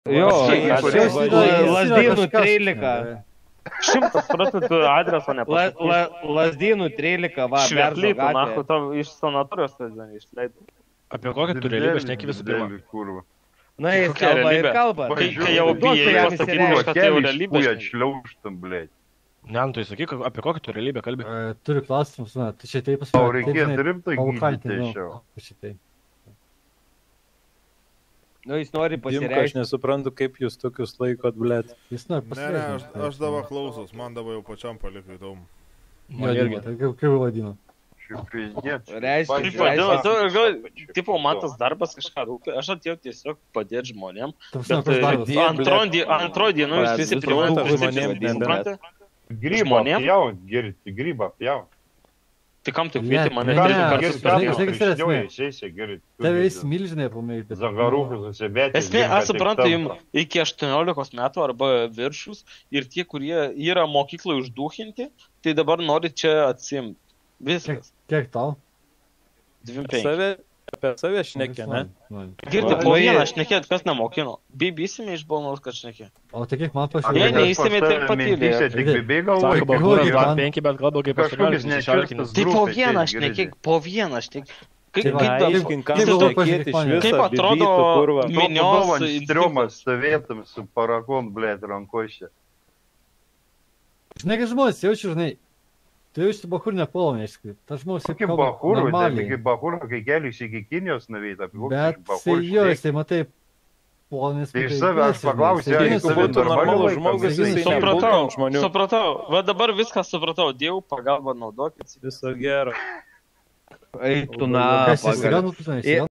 Jo, Lazdynų 13. 100% adreso nepasakys. Lazdynų 13, va, Švetlytų, nahu, tau iš sanatorijos išleidau. Apie kokią tu realybę šneki visų pirma? Na, jis kalba ir kalba. Kai jau bijai pasakyti, kad tai jau realybė. Atšliauštam, blėt. Ne, tu įsakyk, apie kokią tu realybę kalbi. Turiu klausimus, na, tu šitai Tau pasakyti. reikės rimtai gydyti iš jo. Šitai. Nu, jis nori Aš pasireikšti. nesuprantu, kaip jūs tokius laikot, blėt. Jis nori Ne, pasireikšti. aš dabar klausos, man dabar jau pačiam palikai įdomu. Man irgi. Kaip vadinu? Reiškia, Kaip vadinu, tu gal, tipo, man tas darbas kažką rūpia, aš atėjau tiesiog padėti žmonėm, bet antroj dienų jūs visi privalėte. Grybą pjaut, gerti, grybą pjaut. Tai kam tu kvieti mane? Tave vis milžinai pamėgti. Zagarūkus susibėti. Esmė, aš suprantu, jums iki 18 metų arba viršus ir tie, kurie yra mokyklai uždūchinti, tai dabar nori čia atsimti. Viskas. Kiek tau? 25. Apie save šnekė, ne? Girdi, po vieną šnekėt, kas nemokino. Bibysime iš Balnaus, kad šnekė. O tai kiek man pašau? Ne, neįsimėt ir patylė. Sako, Bahūras 25, bet kalba kaip 18-16. Tai po vieną šnekėk, po vieną šnekėk. Kaip atrodo minios Striumas stovėtum su parakom, blėt, rankošė. Žinai, kai žmonės jaučiu, žinai, tu jaučiu Bahūr nepolonė, aišku. Tas žmonės Kaip Bahūrų, kaip Bahūrų, kai kelius iki Kinijos nuveita. Bet jo, jisai matai, polonės... Tai iš savę aš paklausiu, jeigu būtų normalus žmogus, jisai supratau. Va dabar viską supratau. Dievų pagalbą naudokit. Viso gero. Eik tu na, Kas jis yra, nu, tu žinai,